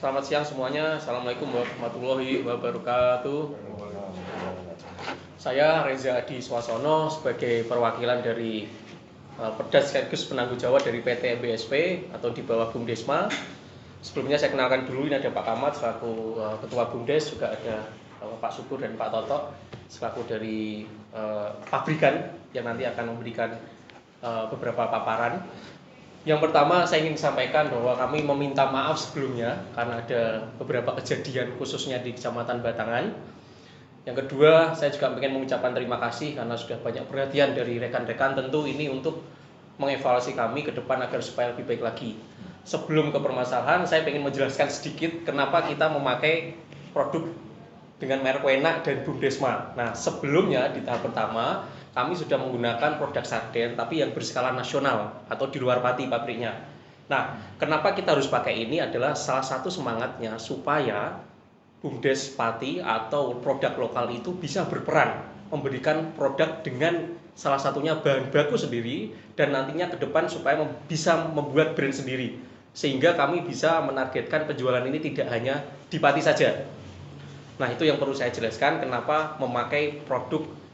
Selamat siang semuanya. Assalamualaikum warahmatullahi wabarakatuh. Saya Reza Adi Swasono sebagai perwakilan dari Perda sekaligus penanggung jawab dari PT MBSP atau di bawah Bumdesma. Sebelumnya saya kenalkan dulu, ini ada Pak Kamat selaku Ketua Bumdes, juga ada Pak Syukur dan Pak Toto selaku dari pabrikan yang nanti akan memberikan beberapa paparan. Yang pertama saya ingin sampaikan bahwa kami meminta maaf sebelumnya karena ada beberapa kejadian khususnya di Kecamatan Batangan. Yang kedua, saya juga ingin mengucapkan terima kasih karena sudah banyak perhatian dari rekan-rekan. Tentu ini untuk mengevaluasi kami ke depan agar supaya lebih baik lagi. Sebelum ke permasalahan, saya ingin menjelaskan sedikit kenapa kita memakai produk dengan merek Wena dan Bumdesma. Nah, sebelumnya di tahap pertama kami sudah menggunakan produk sarden tapi yang berskala nasional atau di luar Pati pabriknya. Nah, kenapa kita harus pakai ini adalah salah satu semangatnya supaya Bumdes Pati atau produk lokal itu bisa berperan memberikan produk dengan salah satunya bahan baku sendiri dan nantinya ke depan supaya bisa membuat brand sendiri, sehingga kami bisa menargetkan penjualan ini tidak hanya di Pati saja. Nah, itu yang perlu saya jelaskan kenapa memakai produk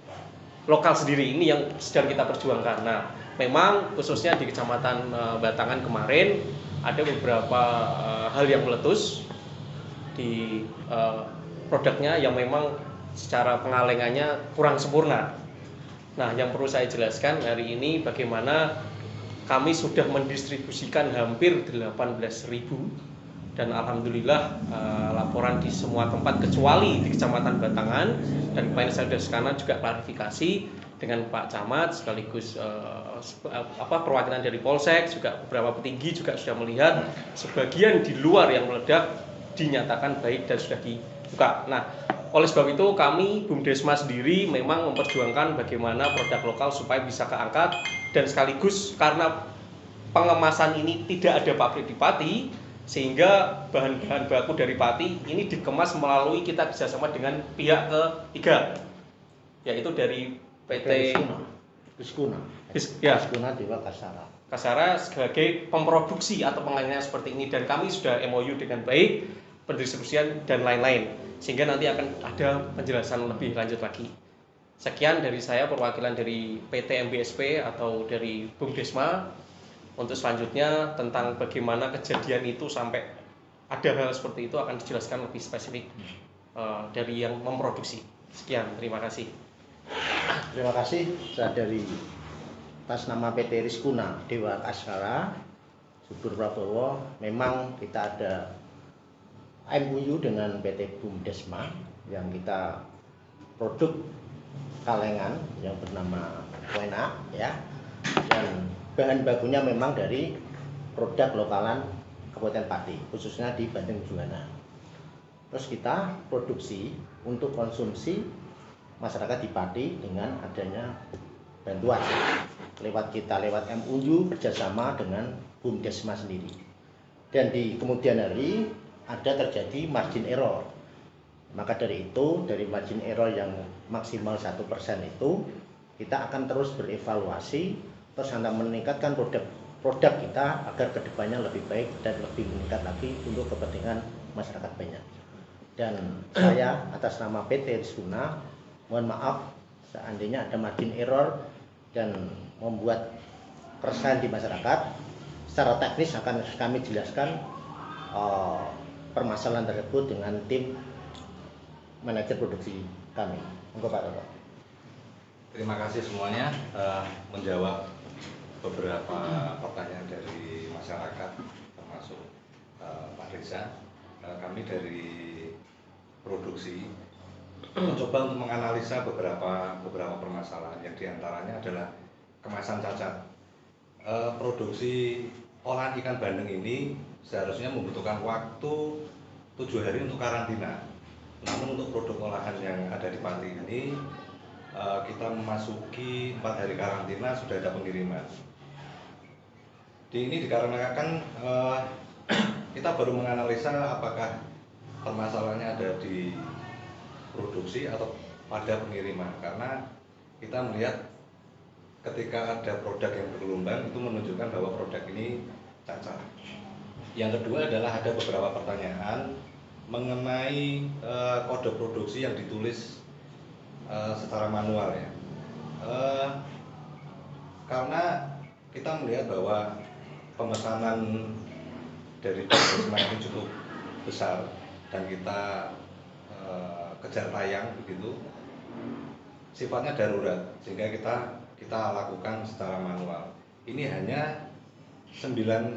lokal sendiri ini yang sedang kita perjuangkan. Nah, memang khususnya di Kecamatan Batangan kemarin ada beberapa hal yang meletus di produknya yang memang secara pengalengannya kurang sempurna. Nah, yang perlu saya jelaskan hari ini bagaimana kami sudah mendistribusikan hampir 18.000 dan alhamdulillah laporan di semua tempat kecuali di Kecamatan Batangan, dan kemarin saya sudah sekarang juga klarifikasi dengan Pak Camat sekaligus perwakilan dari Polsek, juga beberapa petinggi juga sudah melihat sebagian di luar yang meledak dinyatakan baik dan sudah dibuka. Nah, oleh sebab itu kami Bumdesma sendiri memang memperjuangkan bagaimana produk lokal supaya bisa keangkat, dan sekaligus karena pengemasan ini tidak ada pabrik di Pati, sehingga bahan-bahan baku dari Pati ini dikemas melalui kita kerjasama dengan pihak ketiga, yaitu dari PT Rizkuna Dewa Kasara sebagai pemproduksi atau pengalengan seperti ini, dan kami sudah MOU dengan baik pendistribusian dan lain-lain, sehingga nanti akan ada penjelasan lebih lanjut lagi. Sekian dari saya perwakilan dari PT MBSP atau dari Bumdesma. Untuk selanjutnya tentang bagaimana kejadian itu sampai ada hal seperti itu akan dijelaskan lebih spesifik dari yang memproduksi. Sekian, terima kasih. Terima kasih. Saya dari atas nama PT Rizkuna Dewa Kasara Subur Prabowo, memang kita ada MOU dengan PT Bumdesma yang kita produk kalengan yang bernama Wena ya, dan bahan bakunya memang dari produk lokalan Kabupaten Pati, khususnya di Bandeng Juwana. Terus kita produksi untuk konsumsi masyarakat di Pati dengan adanya bantuan lewat MOU kerjasama dengan Bumdesma sendiri. Dan di kemudian hari ada terjadi margin error. Maka dari itu, dari margin error yang maksimal 1% itu, kita akan terus berevaluasi terus Anda meningkatkan produk kita agar kedepannya lebih baik dan lebih meningkat lagi untuk kepentingan masyarakat banyak. Dan saya atas nama PT Rizkuna mohon maaf seandainya ada margin error dan membuat keresahan di masyarakat. Secara teknis akan kami jelaskan permasalahan tersebut dengan tim manajer produksi kami. Monggo Pak Toto. Terima kasih semuanya menjawab beberapa pertanyaan dari masyarakat, termasuk Pak Reza. Kami dari produksi mencoba untuk menganalisa beberapa permasalahan yang diantaranya adalah kemasan cacat. Produksi olahan ikan bandeng ini seharusnya membutuhkan waktu 7 hari untuk karantina. Namun untuk produk olahan yang ada di Pati ini kita memasuki 4 hari karantina sudah ada pengiriman. Ini dikarenakan kita baru menganalisa apakah permasalahannya ada di produksi atau pada pengiriman, karena kita melihat ketika ada produk yang bergelombang itu menunjukkan bahwa produk ini cacat. Yang kedua adalah ada beberapa pertanyaan mengenai kode produksi yang ditulis secara manual ya. Karena kita melihat bahwa pemesanan dari Desma ini cukup besar dan kita kejar tayang begitu, sifatnya darurat sehingga kita lakukan secara manual. Ini hanya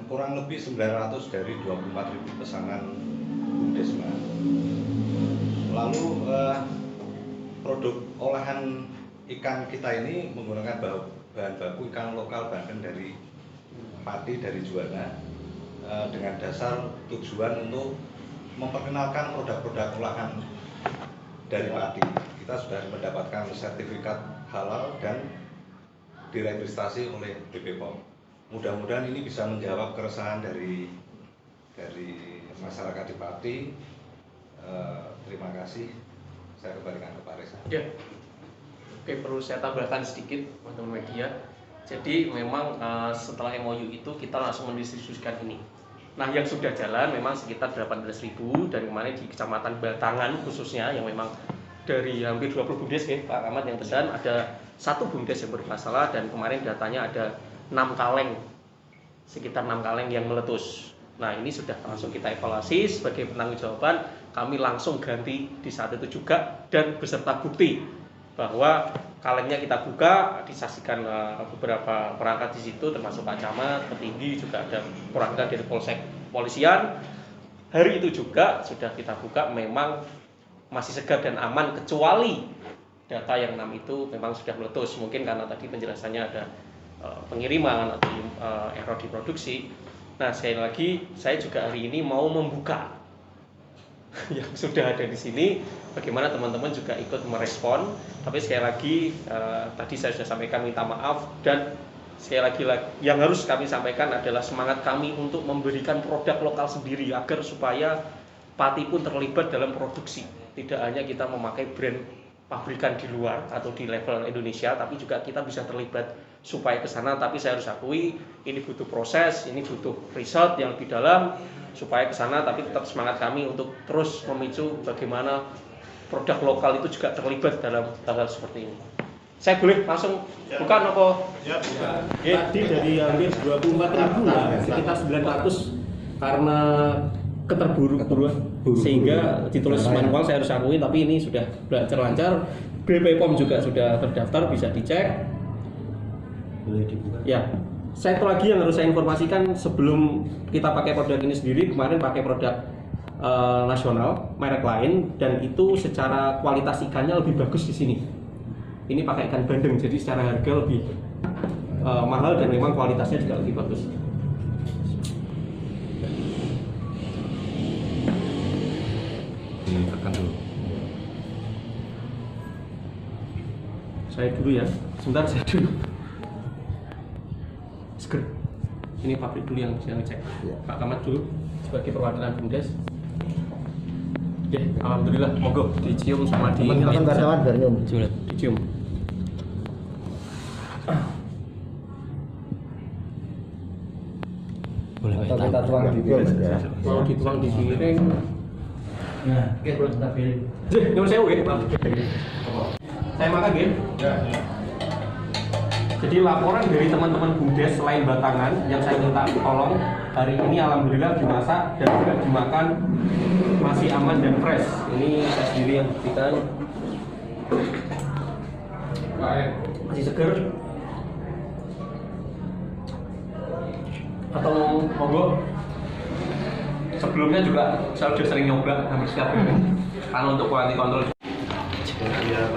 kurang lebih 900 dari 24.000 pesanan Desma. Lalu produk olahan ikan kita ini menggunakan bahan baku ikan lokal Banten dari Pati dari Juwana, dengan dasar tujuan untuk memperkenalkan produk-produk olahan dari Pati. Kita sudah mendapatkan sertifikat halal dan diregistrasi oleh BPOM. Mudah-mudahan ini bisa menjawab keresahan dari masyarakat di Pati. Terima kasih. Saya kembalikan ke Pak Reza. Ya. Oke, perlu saya tambahkan sedikit teman-teman media. Jadi memang setelah MOU itu kita langsung mendistribusikan ini. Nah, yang sudah jalan memang sekitar 18.000 dan kemarin di Kecamatan Batangan khususnya yang memang dari hampir 20 BUMDes ya, Pak Kamat yang pesan ada 1 BUMDes yang bermasalah dan kemarin datanya ada 6 kaleng, sekitar 6 kaleng yang meletus. Nah, ini sudah langsung kita evaluasi sebagai penanggung-jawaban, kami langsung ganti di saat itu juga dan beserta bukti bahwa kalengnya kita buka, disaksikan beberapa perangkat di situ termasuk Pak Camat, petinggi, juga ada perangkat dari Polsek Polisian. Hari itu juga sudah kita buka, memang masih segar dan aman kecuali data yang 6 itu memang sudah meletus. Mungkin karena tadi penjelasannya ada pengiriman atau error di produksi. Nah, sekali lagi saya juga hari ini mau membuka yang sudah ada di sini. Bagaimana teman-teman juga ikut merespon. Tapi sekali lagi tadi saya sudah sampaikan minta maaf dan sekali lagi yang harus kami sampaikan adalah semangat kami untuk memberikan produk lokal sendiri agar supaya Pati pun terlibat dalam produksi. Tidak hanya kita memakai brand pabrikan di luar atau di level Indonesia, tapi juga kita bisa terlibat supaya ke sana. Tapi saya harus akui ini butuh proses, ini butuh riset yang lebih dalam supaya ke sana, tapi tetap semangat kami untuk terus memicu bagaimana produk lokal itu juga terlibat dalam hal-hal seperti ini. Saya boleh langsung buka apa? Ya. Tadi dari hampir 24.000 lah, sekitar 900 karena keterburu-buruan sehingga ditulis manual, saya harus akui, tapi ini sudah belajar lancar. BPOM juga sudah terdaftar, bisa dicek. Boleh dibuka. Ya, satu lagi yang harus saya informasikan sebelum kita pakai produk ini sendiri, kemarin pakai produk nasional merek lain dan itu secara kualitas ikannya lebih bagus di sini. Ini pakai ikan bandeng, jadi secara harga lebih mahal dan memang kualitasnya juga lebih bagus. Ditekan dulu. Saya dulu ya, sebentar saya dulu. Seger. Ini pabrik dulu yang cek. Ya. Pak Kamat dulu sebagai perwakilan BUMDes. Ya, alhamdulillah, monggo dicium sama di Teman-teman wartawan biar nyium. dicium. Boleh Atau kita tuang di piring ya. Kalau dituang di piring. Nah, oke, boleh kita piring. Nyuwun sewu nggih, Pak. Saya makan nggih. Ya. Jadi laporan dari teman-teman BUMDes selain Batangan yang saya minta tolong hari ini alhamdulillah dimasak dan juga dimakan masih aman dan fresh. Ini saya sendiri yang buktikan. Masih seger. Atau monggo. Sebelumnya juga saya sudah sering nyoba hampir setiap hari. Karena untuk quality control. Biar